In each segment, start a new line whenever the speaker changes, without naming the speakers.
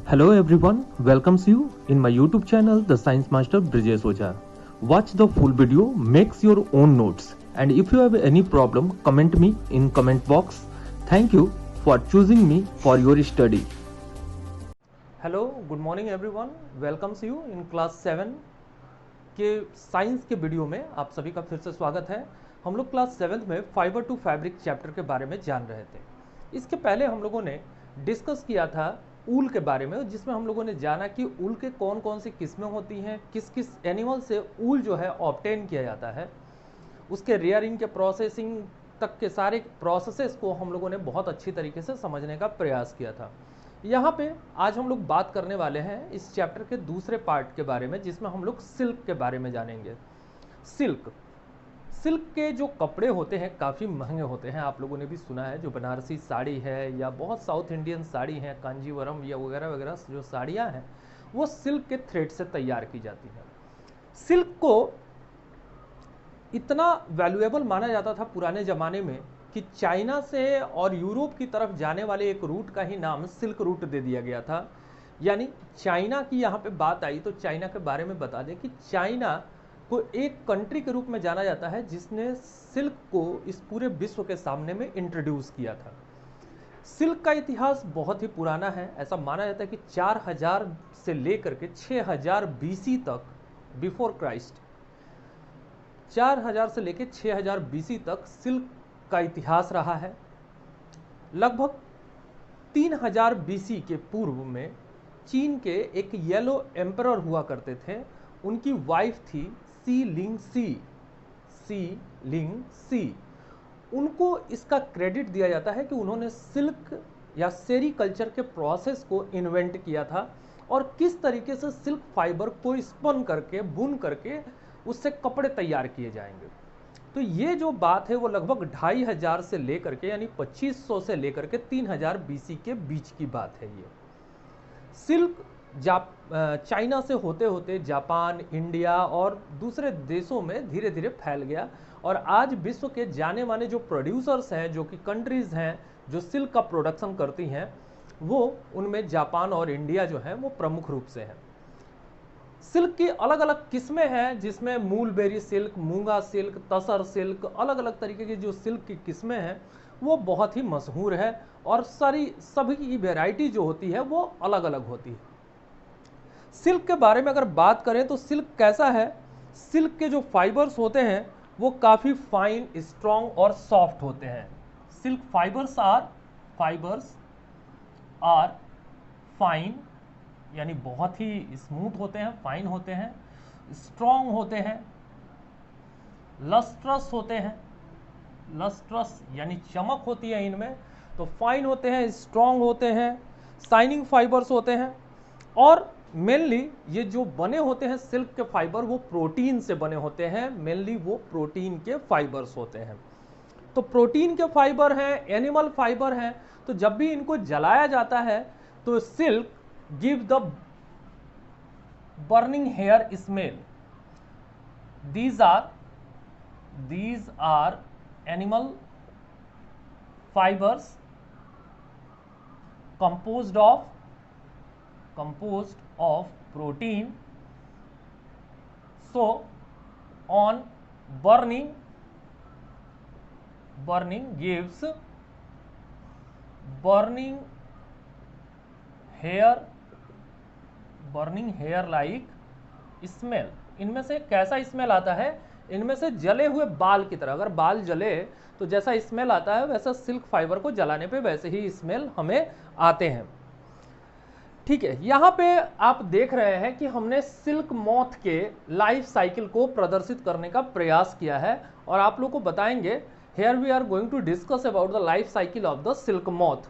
Hello everyone, welcomes you in my YouTube channel The Science Master Brijesh Oja. Watch the full video, makes your own notes, and if you have any problem, comment me in comment box. Thank you for choosing me for your study. Hello, good morning everyone. Welcomes you in class 7 के science के video में आप सभी का फिर से स्वागत है। हम लोग क्लास 7 में फाइबर टू फैब्रिक चैप्टर के बारे में जान रहे थे। इसके पहले हम लोगों ने डिस्कस किया था ऊल के बारे में, जिसमें हम लोगों ने जाना कि ऊल के कौन कौन सी किस्में होती हैं, किस किस एनिमल से ऊल जो है ऑब्टेन किया जाता है, उसके रेयरिंग के प्रोसेसिंग तक के सारे प्रोसेसेस को हम लोगों ने बहुत अच्छी तरीके से समझने का प्रयास किया था। यहाँ पे आज हम लोग बात करने वाले हैं इस चैप्टर के दूसरे पार्ट के बारे में, जिसमें हम लोग सिल्क के बारे में जानेंगे। सिल्क के जो कपड़े होते हैं काफ़ी महंगे होते हैं। आप लोगों ने भी सुना है, जो बनारसी साड़ी है या बहुत साउथ इंडियन साड़ी हैं, कांजीवरम या वगैरह वगैरह जो साड़ियाँ हैं वो सिल्क के थ्रेड से तैयार की जाती हैं। सिल्क को इतना वैल्यूएबल माना जाता था पुराने ज़माने में कि चाइना से और यूरोप की तरफ जाने वाले एक रूट का ही नाम सिल्क रूट दे दिया गया था। यानी चाइना की यहाँ पे बात आई तो चाइना के बारे में बता दें कि चाइना को एक कंट्री के रूप में जाना जाता है जिसने सिल्क को इस पूरे विश्व के सामने में इंट्रोड्यूस किया था। सिल्क का इतिहास बहुत ही पुराना है। ऐसा माना जाता है कि 4000 से लेकर के 6000 बीसी तक, बिफोर क्राइस्ट, 4000 से लेकर 6000 बीसी तक सिल्क का इतिहास रहा है। लगभग 3000 बीसी के पूर्व में चीन के एक येलो एम्परर हुआ करते थे। उनकी वाइफ थी सी लिंग सी। उनको इसका क्रेडिट दिया जाता है कि उन्होंने सिल्क या सेरीकल्चर के प्रोसेस को इन्वेंट किया था और किस तरीके से सिल्क फाइबर को स्पन करके, बुन करके उससे कपड़े तैयार किए जाएंगे। तो ये जो बात है वो लगभग 2500 से लेकर के, यानी 2500 से लेकर के 3000 बीसी के बीच की बात है। ये सिल्क चाइना से होते होते जापान, इंडिया और दूसरे देशों में धीरे धीरे फैल गया और आज विश्व के जाने माने जो प्रोड्यूसर्स हैं, जो कि कंट्रीज हैं जो सिल्क का प्रोडक्शन करती हैं, वो उनमें जापान और इंडिया जो है वो प्रमुख रूप से हैं। सिल्क की अलग अलग किस्में हैं, जिसमें मूलबेरी सिल्क, मूंगा सिल्क, तसर सिल्क, अलग अलग तरीके की जो सिल्क की किस्में हैं वो बहुत ही मशहूर है और सभी की वैरायटी जो होती है वो अलग अलग होती है। सिल्क के बारे में अगर बात करें तो सिल्क कैसा है, सिल्क के जो फाइबर्स होते हैं वो काफ़ी फाइन, स्ट्रॉन्ग और सॉफ्ट होते हैं। सिल्क फाइबर्स आर फाइन, यानी बहुत ही स्मूथ होते हैं, फाइन होते हैं, स्ट्रॉन्ग होते हैं, लस्ट्रस होते हैं, लस्ट्रस यानी चमक होती है इनमें, तो फाइन होते हैं, स्ट्रॉन्ग होते हैं, शाइनिंग फाइबर्स होते हैं। और मेनली ये जो बने होते हैं सिल्क के फाइबर वो प्रोटीन से बने होते हैं। मेनली वो प्रोटीन के फाइबर्स होते हैं। तो प्रोटीन के फाइबर हैं, एनिमल फाइबर हैं, तो जब भी इनको जलाया जाता है तो silk give the burning hair smell. These are animal fibres composed of protein. So on burning gives burning hair like smell. इनमें से कैसा स्मेल आता है, इनमें से जले हुए बाल की तरह। अगर बाल जले तो जैसा स्मेल आता है वैसा सिल्क फाइबर को जलाने पे वैसे ही स्मेल हमें आते हैं। ठीक है, यहाँ पे आप देख रहे हैं कि हमने सिल्क मॉथ के लाइफ साइकिल को प्रदर्शित करने का प्रयास किया है और आप लोग को बताएंगे। Here we are going to discuss about the life cycle of the silk moth.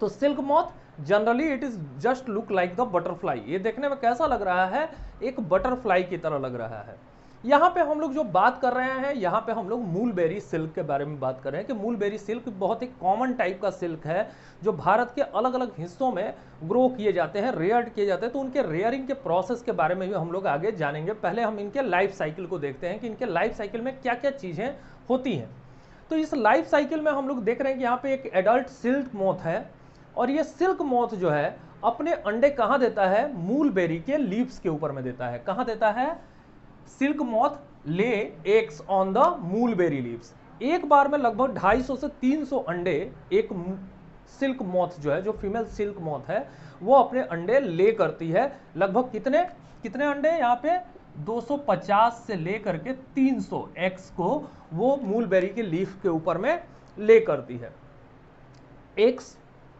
तो silk moth generally it is just look like the butterfly. ये देखने में कैसा लग रहा है, एक बटरफ्लाई की तरह लग रहा है। यहाँ पे हम लोग जो बात कर रहे हैं, यहाँ पे हम लोग मूलबेरी सिल्क के बारे में बात कर रहे हैं कि मूलबेरी सिल्क बहुत ही कॉमन टाइप का सिल्क है जो भारत के अलग अलग हिस्सों में ग्रो किए जाते हैं, रेयर्ड किए जाते हैं। तो उनके रेयरिंग के प्रोसेस के बारे में भी हम लोग आगे जानेंगे। पहले हम इनके लाइफ साइकिल को देखते हैं कि इनके लाइफ साइकिल में क्या क्या चीज़ें होती हैं। तो इस लाइफ साइकिल में हम लोग देख रहे हैं कि यहाँ पे एक एडल्ट सिल्क मॉथ है और ये सिल्क मॉथ जो है अपने अंडे कहां देता है? मूलबेरी के लीव्स के ऊपर में देता है। कहां देता है? Silk moth lay eggs on the mulberry leaves. एक बार में लगभग 250 से 300 अंडे एक सिल्क मॉथ जो है, जो फीमेल सिल्क मॉथ है, वो अपने अंडे ले करती है। लगभग कितने कितने अंडे? यहाँ पे 250 से लेकर के 300 एग्स को वो मूलबेरी के लीफ के ऊपर में ले करती है। Eggs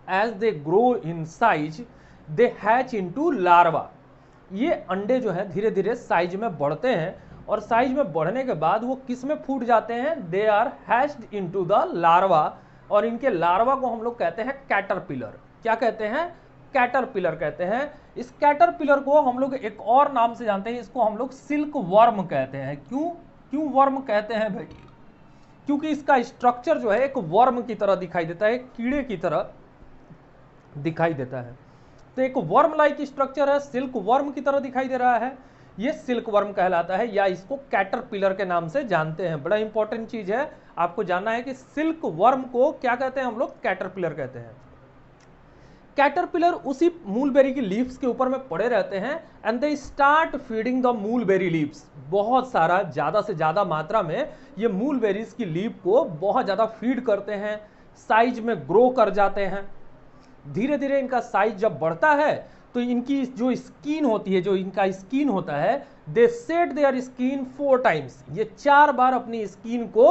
as they grow in size they hatch into larva. ये अंडे जो है धीरे धीरे साइज में बढ़ते हैं, और साइज में बढ़ने के बाद वो किस में फूट जाते हैं? They are hatched into the larva. और इनके लार्वा को हम लोग कहते हैं कैटरपिलर। क्या कहते हैं? कैटरपिलर कहते हैं। इस कैटरपिलर को हम लोग एक और नाम से जानते हैं, इसको हम लोग सिल्क वर्म कहते हैं। क्यों वर्म कहते हैं भाई? क्योंकि इसका स्ट्रक्चर जो है एक वर्म की तरह दिखाई देता है, एक कीड़े की तरह दिखाई देता है। तो एक वर्म लाइक स्ट्रक्चर है, सिल्क वर्म की तरह दिखाई दे रहा है, ये सिल्क वर्म कहलाता है, या इसको कैटरपिलर के नाम से जानते हैं। बड़ा इंपॉर्टेंट चीज है, आपको जानना है कि सिल्क वर्म को क्या कहते हैं? हम लोग कैटरपिलर कहते हैं। कैटरपिलर उसी मूलबेरी की लीव्स के ऊपर में पड़े रहते हैं, and they start feeding the mulberry leaves. बहुत सारा, ज्यादा से ज्यादा मात्रा में ये मूलबेरीज की लीव को बहुत ज्यादा फीड करते हैं, साइज में ग्रो कर जाते हैं। धीरे धीरे इनका साइज जब बढ़ता है तो इनकी जो स्किन होती है, जो इनका स्किन होता है, दे सेट देयर स्किन 4 टाइम्स। ये 4 बार अपनी स्किन को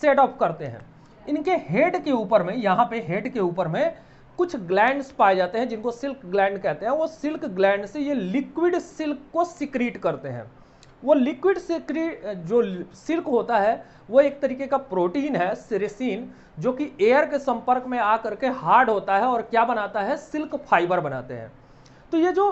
सेट अप करते हैं। इनके हेड के ऊपर में, यहाँ पे हेड के ऊपर में कुछ ग्लैंड्स पाए जाते हैं जिनको सिल्क ग्लैंड कहते हैं। वो सिल्क ग्लैंड से ये लिक्विड सिल्क को सिक्रीट करते हैं। वो लिक्विड सिक्रीट जो सिल्क होता है वो एक तरीके का प्रोटीन है, सेरेसिन, जो कि एयर के संपर्क में आकर के हार्ड होता है और क्या बनाता है? सिल्क फाइबर बनाते हैं। तो ये जो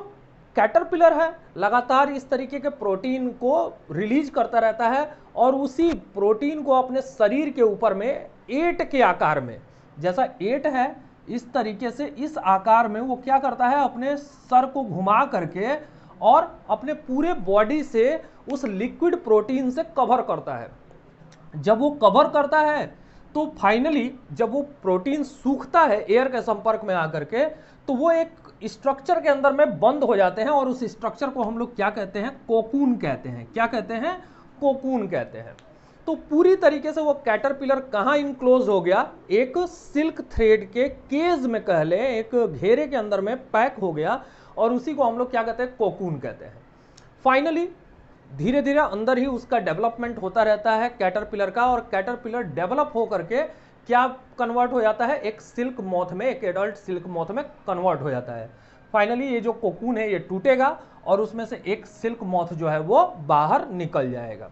कैटरपिलर है लगातार इस तरीके के प्रोटीन को रिलीज करता रहता है, और उसी प्रोटीन को अपने शरीर के ऊपर में एट के आकार में, जैसा एट है इस तरीके से इस आकार में वो क्या करता है? अपने सर को घुमा करके और अपने पूरे बॉडी से उस लिक्विड प्रोटीन से कवर करता है। जब वो कवर करता है तो फाइनली जब वो प्रोटीन सूखता है एयर के संपर्क में आकर के, तो वो एक स्ट्रक्चर के अंदर में बंद हो जाते हैं, और उस स्ट्रक्चर को हम लोग क्या कहते हैं? कोकून कहते हैं। क्या कहते हैं? कोकून कहते हैं। तो पूरी तरीके से वो कैटरपिलर कहां इनक्लोज हो गया? एक सिल्क थ्रेड के केज में, कह ले एक घेरे के अंदर में पैक हो गया, और उसी को हम लोग क्या कहते हैं? कोकून कहते हैं। फाइनली धीरे धीरे अंदर ही उसका डेवलपमेंट होता रहता है कैटरपिलर का, और कैटरपिलर डेवलप होकर के क्या कन्वर्ट हो जाता है? एक सिल्क मॉथ में, एक एडल्ट सिल्क मॉथ में कन्वर्ट हो जाता है। फाइनली ये जो कोकून है ये टूटेगा, और उसमें से एक सिल्क मॉथ जो है वो बाहर निकल जाएगा।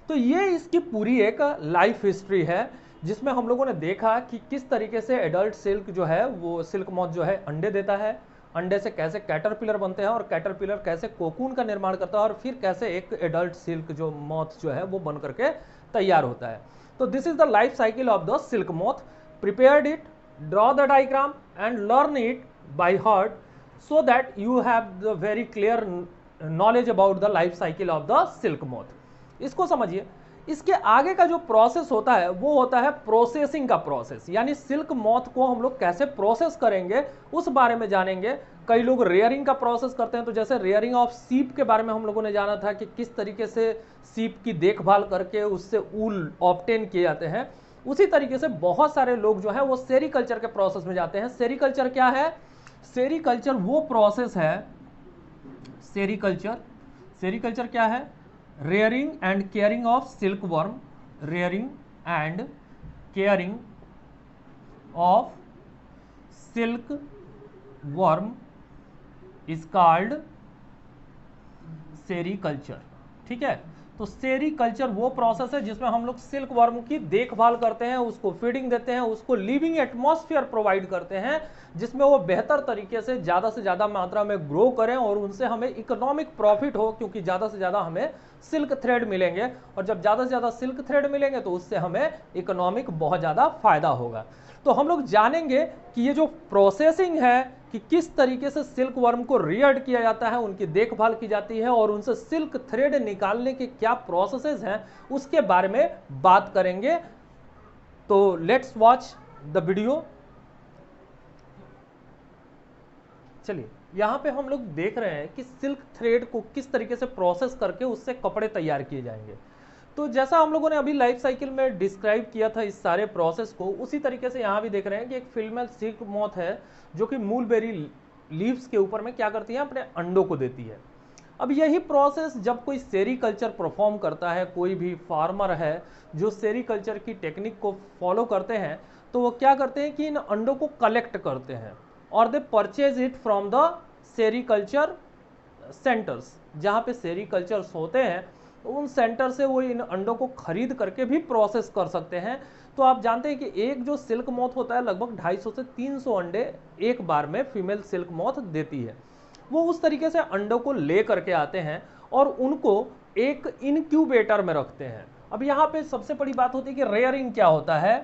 तो ये इसकी पूरी एक लाइफ हिस्ट्री है, जिसमें हम लोगों ने देखा कि किस तरीके से एडल्ट सिल्क जो है वो सिल्क मॉथ जो है अंडे देता है, अंडे से कैसे कैटरपिलर बनते हैं, और कैटरपिलर कैसे कोकून का निर्माण करता है, और फिर कैसे एक एडल्ट सिल्क जो मॉथ जो है वो बन करके तैयार होता है। तो this is the life cycle of the silk moth. Prepared it, draw the diagram and learn it by heart, so that you have the very clear knowledge about the life cycle of the silk moth। इसको समझिए। इसके आगे का जो process होता है वो होता है प्रोसेसिंग का प्रोसेस, यानी सिल्क मॉथ को हम लोग कैसे प्रोसेस करेंगे उस बारे में जानेंगे। कई लोग रेयरिंग का प्रोसेस करते हैं, तो जैसे रेयरिंग ऑफ सीप के बारे में हम लोगों ने जाना था कि किस तरीके से सीप की देखभाल करके उससे ऊल ऑब्टेन किए जाते हैं। उसी तरीके से बहुत सारे लोग जो है वो सेरीकल्चर के प्रोसेस में जाते हैं। सेरीकल्चर क्या है? सेरीकल्चर वो प्रोसेस है, सेरीकल्चर क्या है? Rearing and caring of silk worm, rearing and caring of silk worm is called sericulture. ठीक है, तो सेरीकल्चर वो प्रोसेस है जिसमें हम लोग सिल्क वर्म की देखभाल करते हैं, उसको फीडिंग देते हैं, उसको लिविंग एटमॉस्फेयर प्रोवाइड करते हैं, जिसमें वो बेहतर तरीके से ज़्यादा मात्रा में ग्रो करें और उनसे हमें इकोनॉमिक प्रॉफिट हो, क्योंकि ज़्यादा से ज़्यादा हमें सिल्क थ्रेड मिलेंगे, और जब ज़्यादा से ज़्यादा सिल्क थ्रेड मिलेंगे तो उससे हमें इकोनॉमिक बहुत ज़्यादा फायदा होगा। तो हम लोग जानेंगे कि ये जो प्रोसेसिंग है कि किस तरीके से सिल्क वर्म को रियर्ड किया जाता है, उनकी देखभाल की जाती है, और उनसे सिल्क थ्रेड निकालने के क्या प्रोसेसेस हैं उसके बारे में बात करेंगे। तो लेट्स वॉच द वीडियो। चलिए यहाँ पे हम लोग देख रहे हैं कि सिल्क थ्रेड को किस तरीके से प्रोसेस करके उससे कपड़े तैयार किए जाएंगे। तो जैसा हम लोगों ने अभी लाइफ साइकिल में डिस्क्राइब किया था इस सारे प्रोसेस को, उसी तरीके से यहाँ भी देख रहे हैं कि एक फीमेल सिल्क मॉथ है जो कि मूलबेरी लीव्स के ऊपर में क्या करती है, अपने अंडों को देती है। अब यही प्रोसेस जब कोई सेरीकल्चर परफॉर्म करता है, कोई भी फार्मर है जो सेरीकल्चर की टेक्निक को फॉलो करते हैं, तो वो क्या करते हैं कि इन अंडों को कलेक्ट करते हैं और दे purchase it from the sericulture centres. जहाँ पे सेरीकल्चर्स होते हैं तो उन सेंटर से वो इन अंडों को खरीद करके भी प्रोसेस कर सकते हैं। तो आप जानते हैं कि एक जो सिल्क मॉथ होता है लगभग 250 से 300 अंडे एक बार में फीमेल सिल्क मॉथ देती है। वो उस तरीके से अंडों को ले करके आते हैं और उनको एक इनक्यूबेटर में रखते हैं। अब यहाँ पे सबसे बड़ी बात होती है कि रेयरिंग क्या होता है।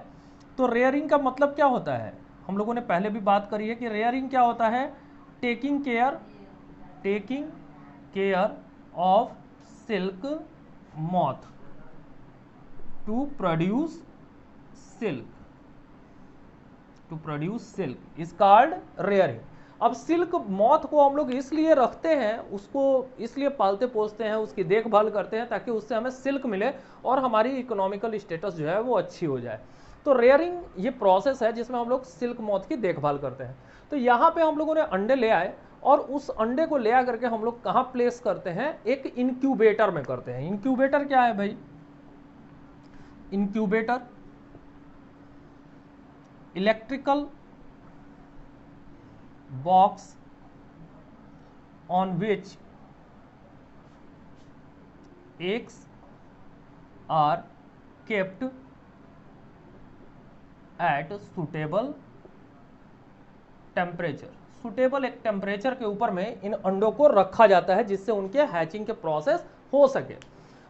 तो रेयरिंग का मतलब क्या होता है, हम लोगों ने पहले भी बात करी है कि रेयरिंग क्या होता है, taking care of silk moth to produce silk is called rearing. अब सिल्क मॉथ को हम लोग इसलिए रखते हैं, उसको इसलिए पालते पोसते हैं, उसकी देखभाल करते हैं ताकि उससे हमें सिल्क मिले और हमारी इकोनॉमिकल स्टेटस जो है वो अच्छी हो जाए। तो रेयरिंग ये प्रोसेस है जिसमें हम लोग सिल्क मॉथ की देखभाल करते हैं। तो यहाँ पे हम लोगों ने अंडे ले आए और उस अंडे को ले आकर के हम लोग कहाँ प्लेस करते हैं, एक इंक्यूबेटर में करते हैं। इंक्यूबेटर क्या है भाई, incubator electrical box on which eggs are kept at suitable temperature. Suitable एक टेम्परेचर के ऊपर में इन अंडों को रखा जाता है जिससे उनके हैचिंग के प्रोसेस हो सके।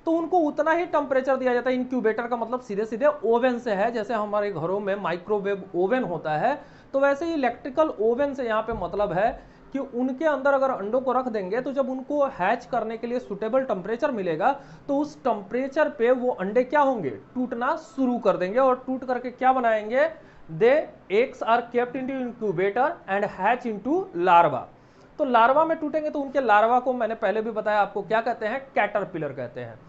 तो उनको उतना ही टेम्परेचर दिया जाता है। इंक्यूबेटर का मतलब सीधे सीधे ओवन से है, जैसे हमारे घरों में माइक्रोवेव ओवन होता है, तो वैसे ही इलेक्ट्रिकल ओवन से यहाँ पे मतलब है कि उनके अंदर अगर अंडों को रख देंगे तो जब उनको हैच करने के लिए सुटेबल टेम्परेचर मिलेगा तो उस टेम्परेचर पे वो अंडे क्या होंगे, टूटना शुरू कर देंगे और टूट करके क्या बनाएंगे, they eggs are kept into incubator and hatch into larva. तो लार्वा में टूटेंगे तो उनके लार्वा को मैंने पहले भी बताया आपको क्या कहते हैं, कैटरपिलर कहते हैं।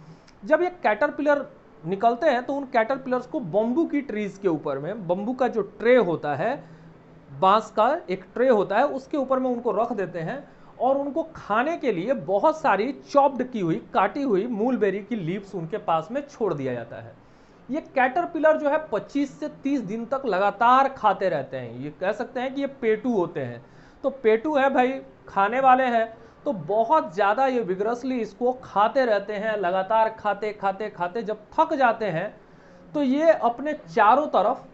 जब ये कैटरपिलर निकलते हैं तो उन कैटरपिलर्स को बम्बू की ट्रीज के ऊपर में, बम्बू का जो ट्रे होता है, बांस का एक ट्रे होता है, उसके ऊपर में उनको रख देते हैं और उनको खाने के लिए बहुत सारी चॉप्ड की हुई, काटी हुई मूलबेरी की लीव्स उनके पास में छोड़ दिया जाता है। ये कैटरपिलर जो है 25 से 30 दिन तक लगातार खाते रहते हैं। ये कह सकते हैं कि ये पेटू होते हैं। तो पेटू है भाई, खाने वाले हैं, तो बहुत ज़्यादा ये विग्रसली इसको खाते रहते हैं, लगातार खाते खाते खाते जब थक जाते हैं तो ये अपने चारों तरफ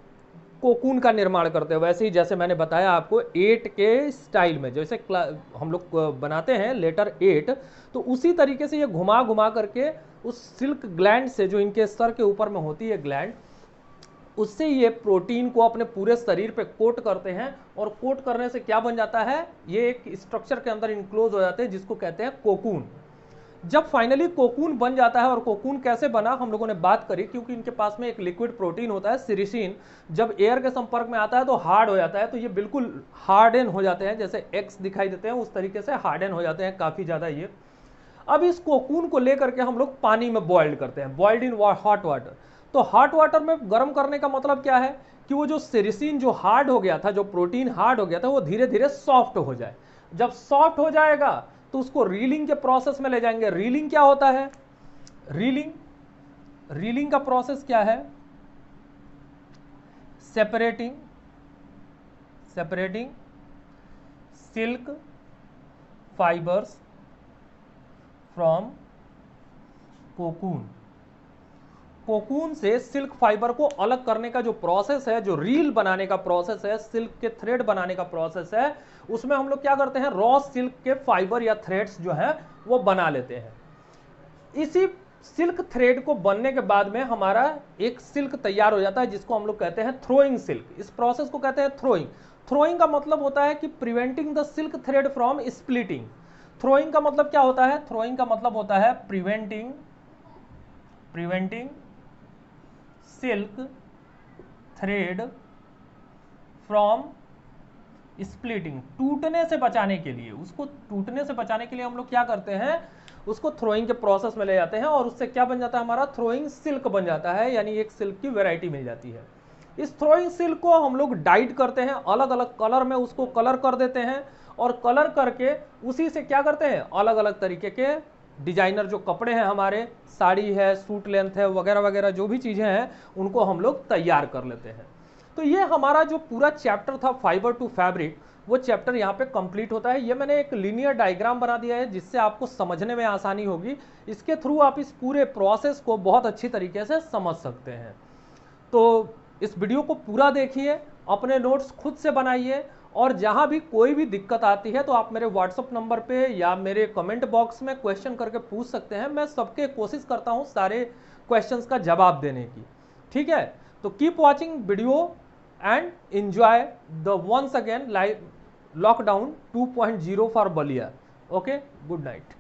कोकून का निर्माण करते हैं। वैसे ही जैसे मैंने बताया आपको 8 के स्टाइल में, जैसे हम लोग बनाते हैं लेटर 8, तो उसी तरीके से ये घुमा घुमा करके उस सिल्क ग्लैंड से, जो इनके सर के ऊपर में होती है ग्लैंड, उससे ये प्रोटीन को अपने पूरे शरीर पे कोट करते हैं और कोट करने से क्या बन जाता है, ये एक स्ट्रक्चर के अंदर इनक्लोज हो जाते हैं जिसको कहते हैं कोकून। जब फाइनली कोकून बन जाता है, और कोकून कैसे बना हम लोगों ने बात करी, क्योंकि इनके पास में एक लिक्विड प्रोटीन होता है सिरिसिन, जब एयर के संपर्क में आता है तो हार्ड हो जाता है, तो ये बिल्कुल हार्डन हो जाते हैं, जैसे एक्स दिखाई देते हैं उस तरीके से हार्डन हो जाते हैं काफी ज्यादा ये। अब इस कोकून को लेकर के हम लोग पानी में बॉइल्ड करते हैं, बॉइल्ड इन हॉट वाटर। तो हॉट वाटर में गर्म करने का मतलब क्या है कि वो जो सेरिसिन जो हार्ड हो गया था, जो प्रोटीन हार्ड हो गया था, वो धीरे धीरे सॉफ्ट हो जाए। जब सॉफ्ट हो जाएगा तो उसको रीलिंग के प्रोसेस में ले जाएंगे। रीलिंग क्या होता है, रीलिंग का प्रोसेस क्या है, separating silk fibres from cocoon. Cocoon से सिल्क फाइबर को अलग करने का जो प्रोसेस है, जो रील बनाने का प्रोसेस है, सिल्क के थ्रेड बनाने का प्रोसेस है, उसमें हम लोग क्या करते हैं, रॉ सिल्क के फाइबर या थ्रेड्स जो है वो बना लेते हैं। इसी सिल्क थ्रेड को बनने के बाद में हमारा एक सिल्क तैयार हो जाता है जिसको हम लोग कहते हैं थ्रोइंग सिल्क। इस प्रोसेस को कहते हैं थ्रोइंग। थ्रोइंग का मतलब होता है कि preventing the silk thread from splitting. Throwing का मतलब क्या होता है, थ्रोइंग का मतलब होता है preventing silk thread from splitting, टूटने से बचाने के लिए, उसको टूटने से बचाने के लिए हम लोग क्या करते हैं, उसको थ्रोइंग के प्रोसेस में ले जाते हैं और उससे क्या बन जाता है, हमारा थ्रोइंग सिल्क बन जाता है, यानी एक सिल्क की वैरायटी मिल जाती है। इस थ्रोइंग सिल्क को हम लोग डाइड करते हैं, अलग अलग कलर में उसको कलर कर देते हैं और कलर करके उसी से क्या करते हैं, अलग अलग तरीके के डिजाइनर जो कपड़े हैं हमारे, साड़ी है, सूट लेंथ है, वगैरह वगैरह जो भी चीजें हैं उनको हम लोग तैयार कर लेते हैं। तो ये हमारा जो पूरा चैप्टर था फाइबर टू फैब्रिक, वो चैप्टर यहाँ पे कंप्लीट होता है। ये मैंने एक लीनियर डायग्राम बना दिया है जिससे आपको समझने में आसानी होगी, इसके थ्रू आप इस पूरे प्रोसेस को बहुत अच्छी तरीके से समझ सकते हैं। तो इस वीडियो को पूरा देखिए, अपने नोट्स खुद से बनाइए और जहां भी कोई भी दिक्कत आती है तो आप मेरे व्हाट्सएप नंबर पे या मेरे कमेंट बॉक्स में क्वेश्चन करके पूछ सकते हैं। मैं सबके कोशिश करता हूं सारे क्वेश्चंस का जवाब देने की, ठीक है। तो keep watching video and enjoy the ones again live lockdown 2.0 for Ballia. Okay, good night.